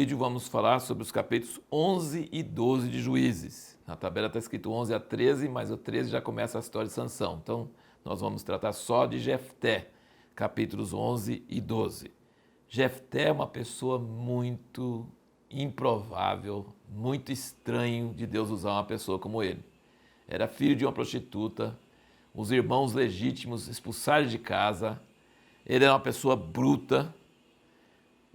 vídeo vamos falar sobre os capítulos 11 e 12 de Juízes. Na tabela está escrito 11 a 13, mas o 13 já começa a história de Sansão. Então, nós vamos tratar só de Jefté, capítulos 11 e 12. Jefté é uma pessoa muito improvável, muito estranho de Deus usar uma pessoa como ele. Era filho de uma prostituta, os irmãos legítimos expulsaram de casa, ele era uma pessoa bruta,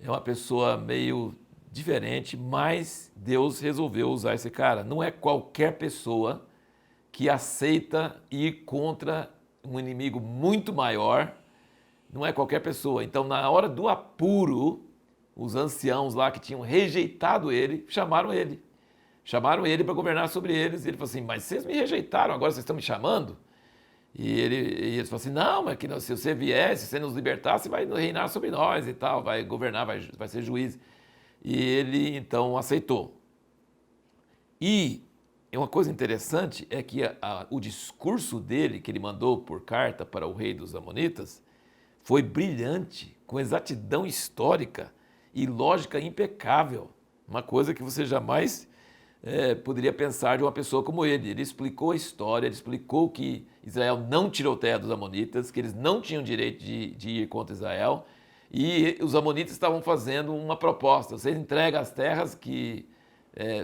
é uma pessoa meio diferente, mas Deus resolveu usar esse cara. Não é qualquer pessoa que aceita ir contra um inimigo muito maior, não é qualquer pessoa. Então, na hora do apuro, os anciãos lá que tinham rejeitado ele, chamaram ele. Chamaram ele para governar sobre eles. E ele falou assim, mas vocês me rejeitaram, agora vocês estão me chamando? E eles falaram assim, não, mas que se você vier, se você nos libertar, você vai reinar sobre nós e tal, vai governar, vai ser juiz. E ele, então, aceitou. E uma coisa interessante é que o discurso dele, que ele mandou por carta para o rei dos Amonitas, foi brilhante, com exatidão histórica e lógica impecável. Uma coisa que você jamais poderia pensar de uma pessoa como ele. Ele explicou a história, ele explicou que Israel não tirou terra dos Amonitas, que eles não tinham direito de ir contra Israel, e os Amonitas estavam fazendo uma proposta: você entrega as terras,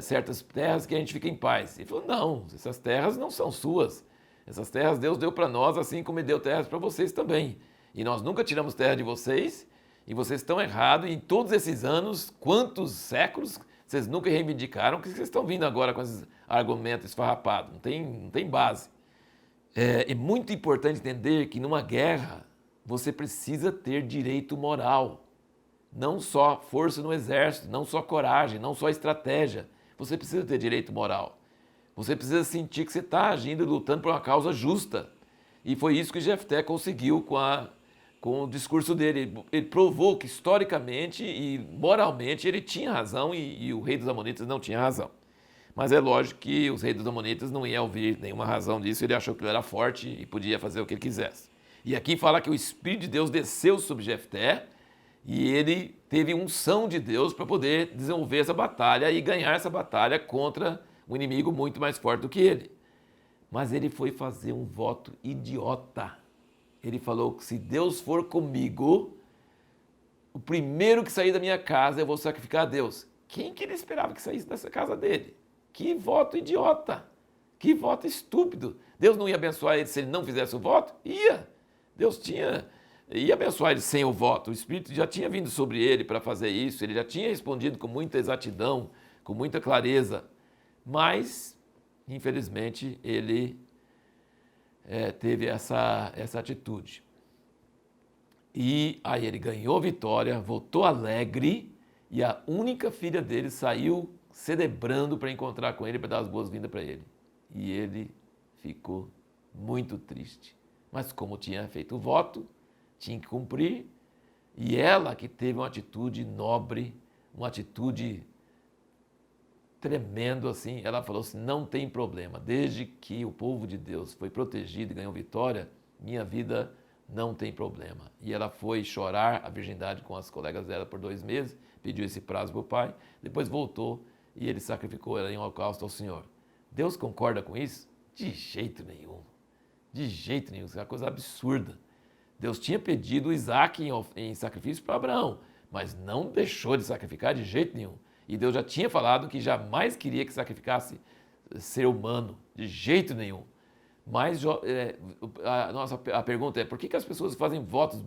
certas terras, que a gente fica em paz. Ele falou, não, essas terras não são suas, essas terras Deus deu para nós, assim como Ele deu terras para vocês também, e nós nunca tiramos terra de vocês, e vocês estão errados, e em todos esses anos, quantos séculos, vocês nunca reivindicaram, que vocês estão vindo agora com esses argumentos esfarrapados, não tem base. É muito importante entender que numa guerra você precisa ter direito moral, não só força no exército, não só coragem, não só estratégia, você precisa ter direito moral. Você precisa sentir que você está agindo e lutando por uma causa justa. E foi isso que Jefté conseguiu com o discurso dele. Ele provou que historicamente e moralmente ele tinha razão e o rei dos Amonitas não tinha razão. Mas é lógico que os reis dos Amonitas não iam ouvir nenhuma razão disso, ele achou que ele era forte e podia fazer o que ele quisesse. E aqui fala que o Espírito de Deus desceu sobre Jefté e ele teve unção de Deus para poder desenvolver essa batalha e ganhar essa batalha contra um inimigo muito mais forte do que ele. Mas ele foi fazer um voto idiota. Ele falou que se Deus for comigo, o primeiro que sair da minha casa eu vou sacrificar a Deus. Quem que ele esperava que saísse dessa casa dele? Que voto idiota! Que voto estúpido! Deus não ia abençoar ele se ele não fizesse o voto? Ia! Deus ia abençoar ele sem o voto. O Espírito já tinha vindo sobre ele para fazer isso, ele já tinha respondido com muita exatidão, com muita clareza. Mas, infelizmente, ele teve essa atitude. E aí ele ganhou vitória, voltou alegre, e a única filha dele saiu celebrando para encontrar com ele, para dar as boas-vindas para ele. E ele ficou muito triste. Mas como tinha feito o voto, tinha que cumprir, e ela que teve uma atitude nobre, uma atitude tremendo assim, ela falou assim, não tem problema, desde que o povo de Deus foi protegido e ganhou vitória, minha vida não tem problema. E ela foi chorar a virgindade com as colegas dela por 2 meses, pediu esse prazo para o pai, depois voltou e ele sacrificou ela em holocausto ao Senhor. Deus concorda com isso? De jeito nenhum. De jeito nenhum, isso é uma coisa absurda. Deus tinha pedido Isaac em sacrifício para Abraão, mas não deixou de sacrificar de jeito nenhum. E Deus já tinha falado que jamais queria que sacrificasse ser humano, de jeito nenhum. Mas a pergunta é, por que as pessoas fazem votos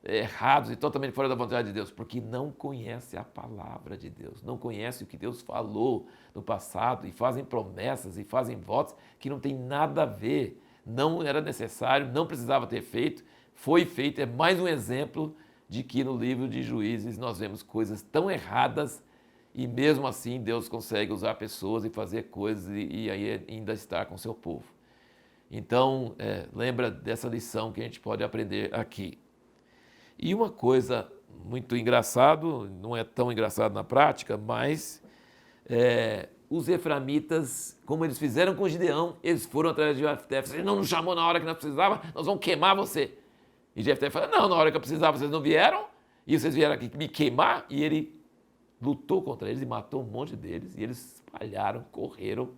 errados e totalmente fora da vontade de Deus? Porque não conhecem a palavra de Deus, não conhecem o que Deus falou no passado e fazem promessas e fazem votos que não tem nada a ver, não era necessário, não precisava ter feito, foi feito, é mais um exemplo de que no livro de Juízes nós vemos coisas tão erradas e mesmo assim Deus consegue usar pessoas e fazer coisas e aí ainda estar com o seu povo. Então, lembra dessa lição que a gente pode aprender aqui. E uma coisa muito engraçado, não é tão engraçado na prática, mas os eframitas, como eles fizeram com Gideão, eles foram atrás de Jefté, ele não nos chamou na hora que nós precisava, nós vamos queimar você. E Jefté falou, não, na hora que eu precisava vocês não vieram, e vocês vieram aqui me queimar, e ele lutou contra eles e matou um monte deles. E eles espalharam, correram.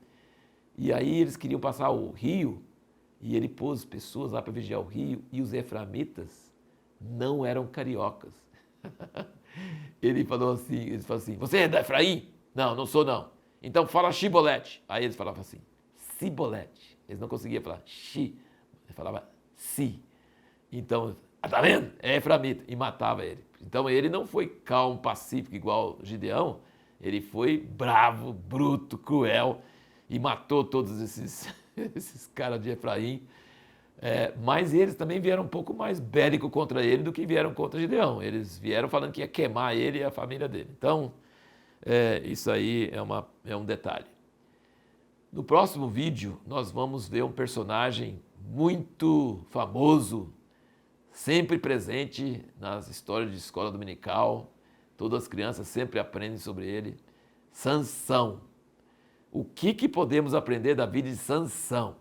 E aí eles queriam passar o rio e ele pôs pessoas lá para vigiar o rio e os eframitas não eram cariocas. Eles falaram assim, você é da Efraim? Não, não sou não. Então fala Shibolete. Aí eles falavam assim, Cibolete. Eles não conseguiam falar Shi, ele falava Si. Então, tá vendo? É eframita. E matava ele. Então ele não foi calmo, pacífico igual Gideão, ele foi bravo, bruto, cruel e matou todos esses caras de Efraim. Mas eles também vieram um pouco mais bélico contra ele do que vieram contra Gideão. Eles vieram falando que ia queimar ele e a família dele. Então, isso aí é um detalhe. No próximo vídeo, nós vamos ver um personagem muito famoso, sempre presente nas histórias de escola dominical. Todas as crianças sempre aprendem sobre ele. Sansão. O que podemos aprender da vida de Sansão?